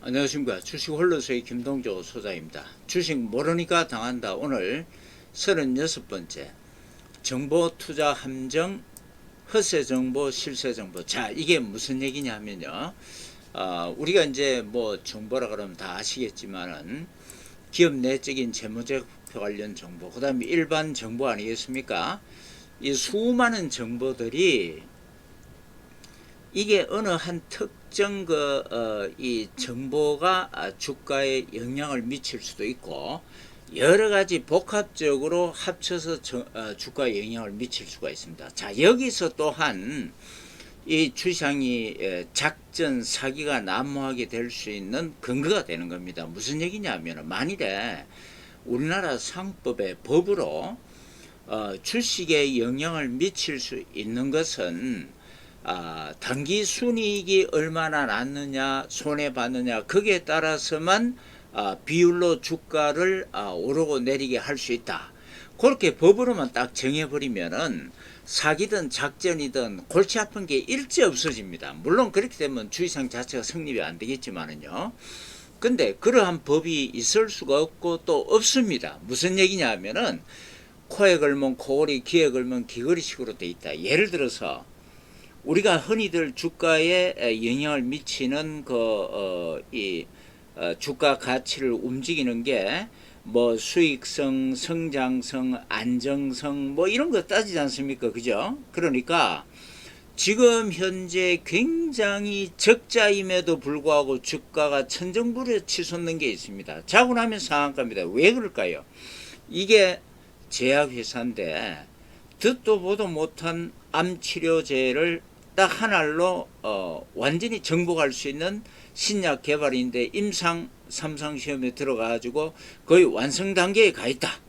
안녕하십니까. 주식 홀로서의 김동조 소장입니다. 주식 모르니까 당한다. 오늘 36번째 정보 투자 함정, 허세 정보, 실세 정보. 자, 이게 무슨 얘기냐 하면요. 우리가 이제 뭐 정보라 그러면 다 아시겠지만은 기업 내적인 재무제표 관련 정보, 그 다음에 일반 정보 아니겠습니까? 이 수많은 정보들이 이게 어느 한 특정 이 정보가 주가에 영향을 미칠 수도 있고 여러 가지 복합적으로 합쳐서 주가에 영향을 미칠 수가 있습니다. 자, 여기서 또한 이 주시장이 작전 사기가 난무하게 될 수 있는 근거가 되는 겁니다. 무슨 얘기냐면 만일에 우리나라 상법의 법으로 주식에 영향을 미칠 수 있는 것은 단기 순이익이 얼마나 났느냐 손해받느냐 거기에 따라서만 비율로 주가를 오르고 내리게 할 수 있다. 그렇게 법으로만 딱 정해버리면은 사기든 작전이든 골치 아픈 게 일체 없어집니다. 물론 그렇게 되면 주의상 자체가 성립이 안 되겠지만은요. 근데 그러한 법이 있을 수가 없고 또 없습니다. 무슨 얘기냐 하면은 코에 걸면 코걸이, 귀에 걸면 귀걸이식으로 돼 있다. 예를 들어서 우리가 흔히들 주가에 영향을 미치는 주가 가치를 움직이는 게 뭐 수익성, 성장성, 안정성 뭐 이런 거 따지지 않습니까? 그죠? 그러니까 지금 현재 굉장히 적자임에도 불구하고 주가가 천정부려 치솟는 게 있습니다. 자고 나면 상한가입니다. 왜 그럴까요? 이게 제약회사인데 듣도 보도 못한 암치료제를 딱 한 알로 완전히 정복할 수 있는 신약 개발인데 임상 3상 시험에 들어가가지고 거의 완성 단계에 가 있다.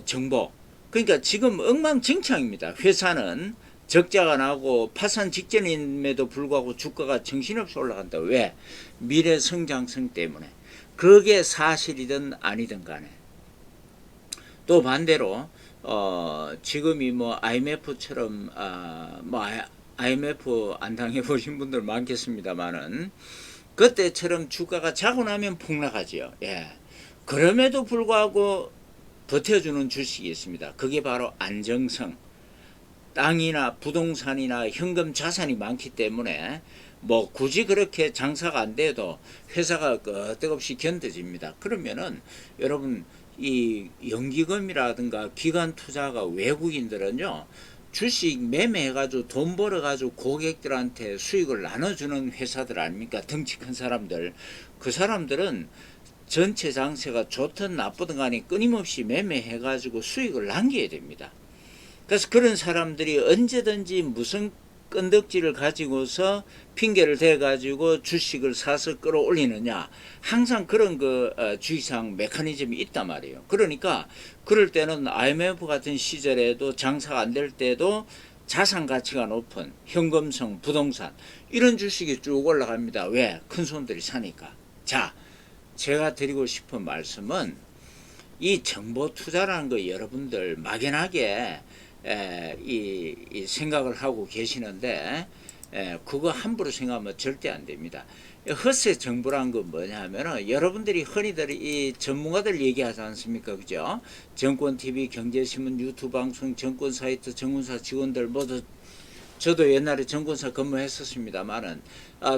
정보. 그러니까 지금 엉망진창입니다. 회사는 적자가 나고 파산 직전임에도 불구하고 주가가 정신없이 올라간다. 왜? 미래 성장성 때문에. 그게 사실이든 아니든 간에. 또 반대로 지금이 뭐 IMF처럼 IMF 안 당해보신 분들 많겠습니다만은 그때처럼 주가가 자고 나면 폭락하지요. 예. 그럼에도 불구하고 버텨주는 주식이 있습니다. 그게 바로 안정성. 땅이나 부동산이나 현금 자산이 많기 때문에 뭐 굳이 그렇게 장사가 안 돼도 회사가 끄떡없이 견뎌집니다. 그러면은 여러분 이 연기금이라든가 기관 투자가 외국인들은요 주식 매매해가지고 돈 벌어가지고 고객들한테 수익을 나눠주는 회사들 아닙니까? 덩치 큰 사람들. 그 사람들은 전체 장세가 좋든 나쁘든 간에 끊임없이 매매해가지고 수익을 남겨야 됩니다. 그래서 그런 사람들이 언제든지 무슨 건덕지를 가지고서 핑계를 대가지고 주식을 사서 끌어올리느냐. 항상 그런 주식상 메커니즘이 있단 말이에요. 그러니까 그럴 때는 IMF 같은 시절에도 장사가 안 될 때도 자산 가치가 높은 현금성, 부동산 이런 주식이 쭉 올라갑니다. 왜? 큰 손들이 사니까. 자, 제가 드리고 싶은 말씀은 이 정보 투자라는 거 여러분들 막연하게 이 생각을 하고 계시는데 그거 함부로 생각하면 절대 안 됩니다. 허세 정보란 건 뭐냐 하면은 여러분들이 흔히들 이 전문가들 얘기하지 않습니까? 그죠? 정권TV, 경제신문, 유튜브 방송, 정권사이트, 정군사 직원들 모두 저도 옛날에 정권사 근무했었습니다만은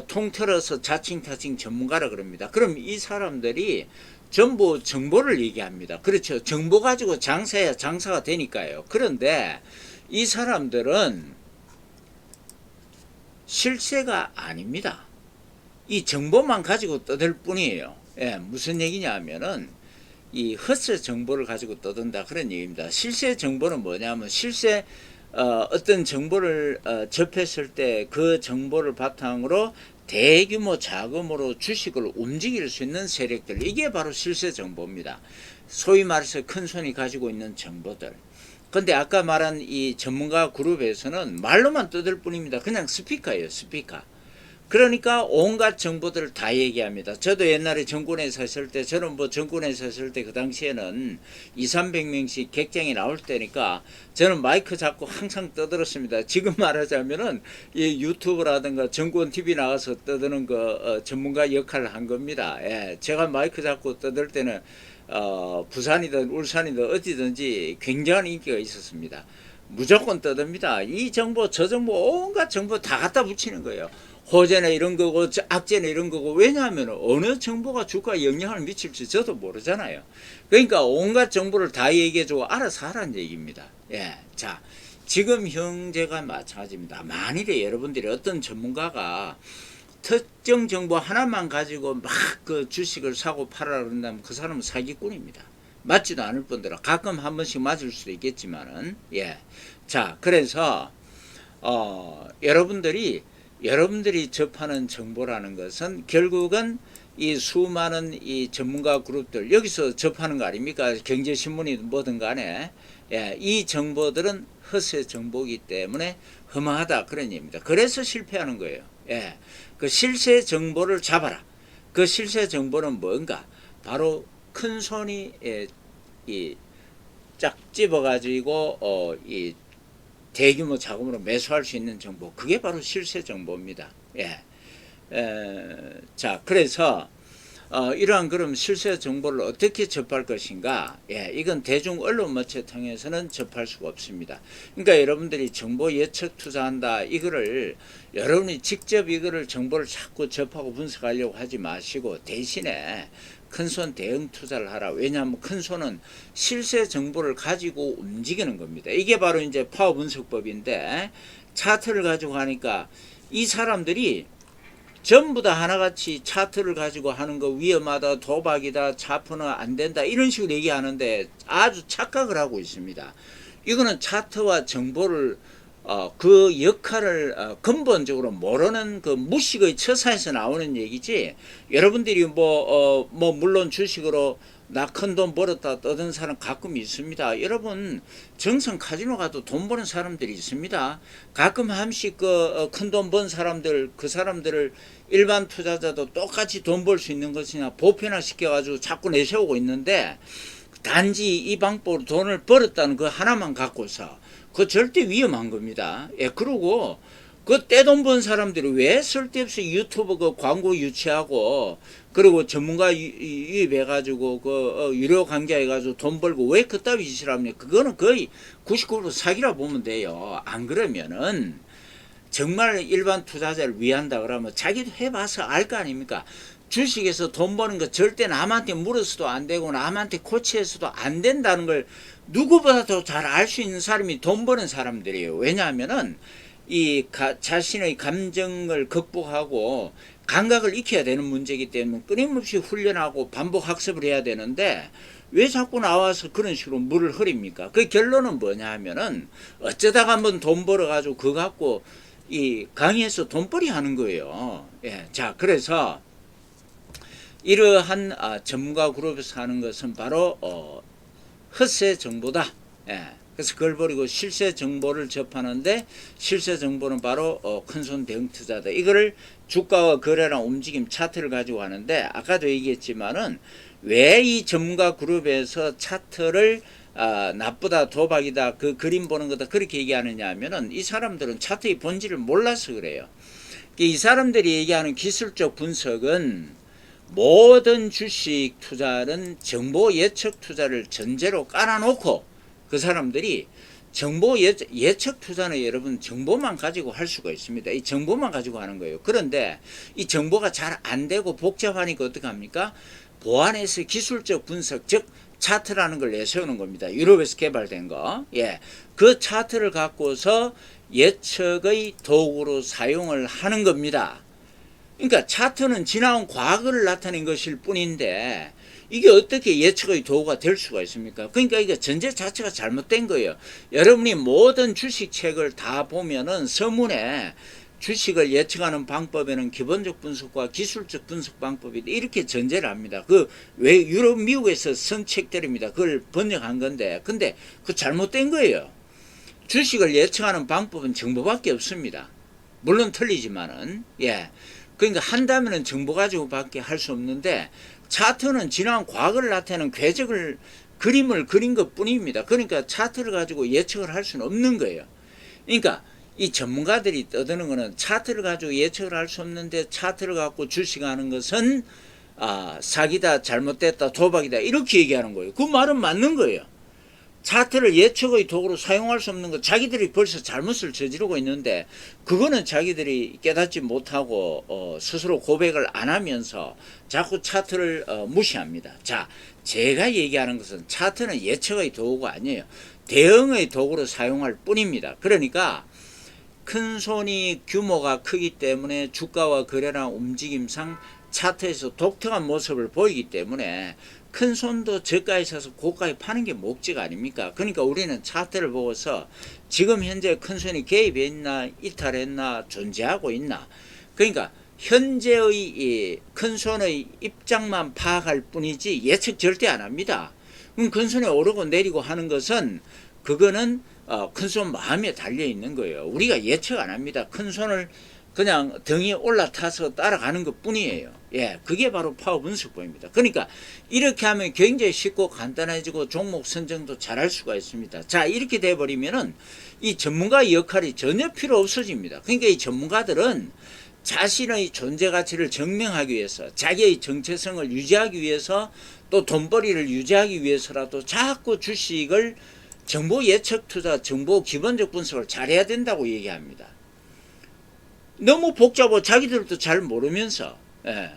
통틀어서 자칭 전문가라 그럽니다. 그럼 이 사람들이 전부 정보를 얘기합니다. 그렇죠. 정보 가지고 장사해야 장사가 되니까요. 그런데 이 사람들은 실세가 아닙니다. 이 정보만 가지고 떠들 뿐이에요. 예, 무슨 얘기냐 하면은 이 허세 정보를 가지고 떠든다 그런 얘기입니다. 실세 정보는 뭐냐면 실세 어떤 정보를 접했을 때 그 정보를 바탕으로 대규모 자금으로 주식을 움직일 수 있는 세력들, 이게 바로 실세 정보입니다. 소위 말해서 큰 손이 가지고 있는 정보들. 근데 아까 말한 이 전문가 그룹에서는 말로만 떠들 뿐입니다. 그냥 스피커예요, 스피커. 그러니까 온갖 정보들을 다 얘기합니다. 저도 옛날에 정권에 섰을 때, 저는 뭐 정권에 섰을 때 그 당시에는 200~300명씩 객장이 나올 때니까 저는 마이크 잡고 항상 떠들었습니다. 지금 말하자면은 이 유튜브라든가 정권 TV 나가서 떠드는 거 전문가 역할을 한 겁니다. 예, 제가 마이크 잡고 떠들 때는 부산이든 울산이든 어디든지 굉장한 인기가 있었습니다. 무조건 떠듭니다. 이 정보 저 정보 온갖 정보 다 갖다 붙이는 거예요. 호재는 이런 거고 악재는 이런 거고. 왜냐하면 어느 정보가 주가에 영향을 미칠지 저도 모르잖아요. 그러니까 온갖 정보를 다 얘기해주고 알아서 하라는 얘기입니다. 예, 자, 지금 현재가 마찬가지입니다. 만일에 여러분들이 어떤 전문가가 특정 정보 하나만 가지고 막 그 주식을 사고 팔아 그런다면 그 사람은 사기꾼입니다. 맞지도 않을 뿐더러 가끔 한 번씩 맞을 수도 있겠지만은. 예, 자, 그래서 여러분들이 접하는 정보라는 것은 결국은 이 수많은 이 전문가 그룹들 여기서 접하는 거 아닙니까? 경제신문이든 뭐든 간에. 예, 이 정보들은 허세 정보이기 때문에 허망하다 그런 얘기입니다. 그래서 실패하는 거예요. 예, 그 실세 정보를 잡아라. 그 실세 정보는 뭔가? 바로 큰 손이 쫙 집어가지고 이 대규모 자금으로 매수할 수 있는 정보, 그게 바로 실세 정보입니다. 예. 자, 그래서 이러한 그럼 실세 정보를 어떻게 접할 것인가? 예, 이건 대중 언론 매체 통해서는 접할 수가 없습니다. 그러니까 여러분들이 정보 예측 투자한다, 이거를 여러분이 직접 이거를 정보를 자꾸 접하고 분석하려고 하지 마시고 대신에 큰손 대응 투자를 하라. 왜냐하면 큰손은 실세 정보를 가지고 움직이는 겁니다. 이게 바로 이제 파워 분석법인데, 차트를 가지고 하니까 이 사람들이 전부 다 하나같이 차트를 가지고 하는 거 위험하다, 도박이다, 차트는 안 된다, 이런 식으로 얘기하는데 아주 착각을 하고 있습니다. 이거는 차트와 정보를 그 역할을 근본적으로 모르는 그 무식의 처사에서 나오는 얘기지. 여러분들이 물론 주식으로 나 큰 돈 벌었다 떠든 사람 가끔 있습니다. 여러분, 정성 카지노 가도 돈 버는 사람들이 있습니다. 가끔 한씩 그 큰 돈 번 사람들, 그 사람들을 일반 투자자도 똑같이 돈 벌 수 있는 것이냐 보편화 시켜가지고 자꾸 내세우고 있는데, 단지 이 방법으로 돈을 벌었다는 그 하나만 갖고서 그거 절대 위험한 겁니다. 예, 그리고 그 떼돈 번 사람들이 왜 쓸데없이 유튜브 그 광고 유치하고, 그리고 전문가 유입해가지고 그 유료 강좌해가지고 돈 벌고 왜 그따위 짓을 합니까? 그거는 거의 99% 사기라 보면 돼요. 안 그러면은 정말 일반 투자자를 위한다 그러면 자기도 해봐서 알 거 아닙니까? 주식에서 돈 버는 거 절대 남한테 물어서도 안 되고 남한테 코치해서도 안 된다는 걸 누구보다도 잘 알 수 있는 사람이 돈 버는 사람들이에요. 왜냐하면은 이 자신의 감정을 극복하고 감각을 익혀야 되는 문제이기 때문에 끊임없이 훈련하고 반복 학습을 해야 되는데, 왜 자꾸 나와서 그런 식으로 물을 흐립니까? 그 결론은 뭐냐 하면은 어쩌다가 한번 돈 벌어가지고 그거 갖고 이 강의에서 돈벌이 하는 거예요. 예, 자, 그래서 이러한 전문가 그룹에서 하는 것은 바로 헛세 정보다. 예, 그래서 그걸 버리고 실세 정보를 접하는데, 실세 정보는 바로 큰손 대응 투자다. 이거를 주가와 거래량 움직임 차트를 가지고 하는데, 아까도 얘기했지만은 왜 이 전문가 그룹에서 차트를 나쁘다, 도박이다, 그 그림 보는 거다 그렇게 얘기하느냐 하면은 이 사람들은 차트의 본질을 몰라서 그래요. 이 사람들이 얘기하는 기술적 분석은 모든 주식 투자는 정보 예측 투자를 전제로 깔아놓고, 그 사람들이 정보 예측 투자는 여러분 정보만 가지고 할 수가 있습니다. 이 정보만 가지고 하는 거예요. 그런데 이 정보가 잘 안 되고 복잡하니까 어떻게 합니까? 보안해서 기술적 분석, 즉 차트라는 걸 내세우는 겁니다. 유럽에서 개발된 거. 예, 그 차트를 갖고서 예측의 도구로 사용을 하는 겁니다. 그러니까 차트는 지나온 과거를 나타낸 것일 뿐인데 이게 어떻게 예측의 도구가 될 수가 있습니까? 그러니까 이게 전제 자체가 잘못된 거예요. 여러분이 모든 주식책을 다 보면은 서문에 주식을 예측하는 방법에는 기본적 분석과 기술적 분석 방법이 이렇게 전제를 합니다. 그 왜 유럽, 미국에서 쓴 책들입니다. 그걸 번역한 건데, 근데 그 잘못된 거예요. 주식을 예측하는 방법은 정보밖에 없습니다. 물론 틀리지만은, 예. 그러니까 한다면은 정보 가지고밖에 할 수 없는데, 차트는 지난 과거를 나타내는 궤적을, 그림을 그린 것 뿐입니다. 그러니까 차트를 가지고 예측을 할 수는 없는 거예요. 그러니까 이 전문가들이 떠드는 거는 차트를 가지고 예측을 할 수 없는데 차트를 갖고 주식하는 것은 사기다, 잘못됐다, 도박이다, 이렇게 얘기하는 거예요. 그 말은 맞는 거예요. 차트를 예측의 도구로 사용할 수 없는 것, 자기들이 벌써 잘못을 저지르고 있는데 그거는 자기들이 깨닫지 못하고 스스로 고백을 안 하면서 자꾸 차트를 무시합니다. 자, 제가 얘기하는 것은 차트는 예측의 도구가 아니에요. 대응의 도구로 사용할 뿐입니다. 그러니까 큰 손이 규모가 크기 때문에 주가와 거래량 움직임상 차트에서 독특한 모습을 보이기 때문에 큰 손도 저가에 사서 고가에 파는 게 목적 아닙니까? 그러니까 우리는 차트를 보고서 지금 현재 큰 손이 개입했나, 이탈했나, 존재하고 있나. 그러니까 현재의 큰 손의 입장만 파악할 뿐이지 예측 절대 안 합니다. 그럼 큰 손이 오르고 내리고 하는 것은 그거는 큰 손 마음에 달려 있는 거예요. 우리가 예측 안 합니다. 큰 손을 그냥 등에 올라타서 따라가는 것 뿐이에요. 예, 그게 바로 파워 분석법입니다. 그러니까 이렇게 하면 굉장히 쉽고 간단해지고 종목 선정도 잘할 수가 있습니다. 자, 이렇게 돼버리면은 이 전문가의 역할이 전혀 필요 없어집니다. 그러니까 이 전문가들은 자신의 존재 가치를 증명하기 위해서, 자기의 정체성을 유지하기 위해서, 또 돈벌이를 유지하기 위해서라도 자꾸 주식을 정보 예측 투자, 정보 기본적 분석을 잘해야 된다고 얘기합니다. 너무 복잡하고 자기들도 잘 모르면서, 예,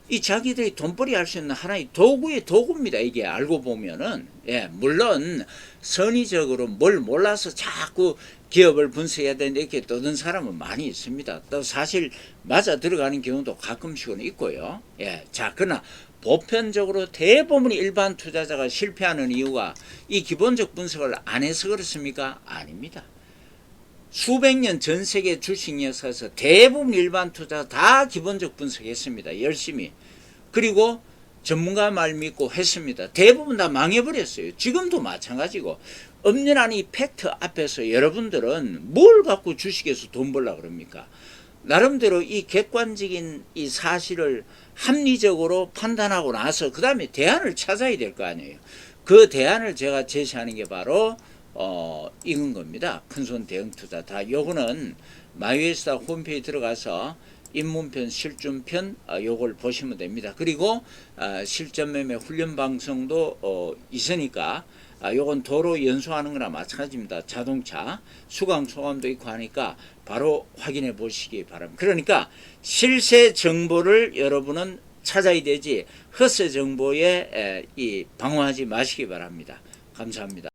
이 자기들이 돈벌이 할 수 있는 하나의 도구의 도구입니다. 이게 알고 보면은, 예, 물론 선의적으로 뭘 몰라서 자꾸 기업을 분석해야 되는데 이렇게 떠든 사람은 많이 있습니다. 또 사실 맞아 들어가는 경우도 가끔씩은 있고요. 예, 자, 그러나 보편적으로 대부분 일반 투자자가 실패하는 이유가 이 기본적 분석을 안 해서 그렇습니까? 아닙니다. 수백 년 전 세계 주식 역사에서 대부분 일반 투자 다 기본적 분석했습니다. 열심히. 그리고 전문가 말 믿고 했습니다. 대부분 다 망해버렸어요. 지금도 마찬가지고. 엄연한 이 팩트 앞에서 여러분들은 뭘 갖고 주식에서 돈 벌라 그럽니까? 나름대로 이 객관적인 이 사실을 합리적으로 판단하고 나서 그 다음에 대안을 찾아야 될 거 아니에요. 그 대안을 제가 제시하는 게 바로 이건 겁니다. 큰손 대응 투자. 다 요거는 마이웨스타 홈페이지 들어가서 입문편, 실준편 요걸 보시면 됩니다. 그리고 실전 매매 훈련 방송도 있으니까 요건 도로 연수하는 거나 마찬가지입니다. 자동차 수강 소감도 있고 하니까 바로 확인해 보시기 바랍니다. 그러니까 실세 정보를 여러분은 찾아야 되지 헛새 정보에 방어하지 마시기 바랍니다. 감사합니다.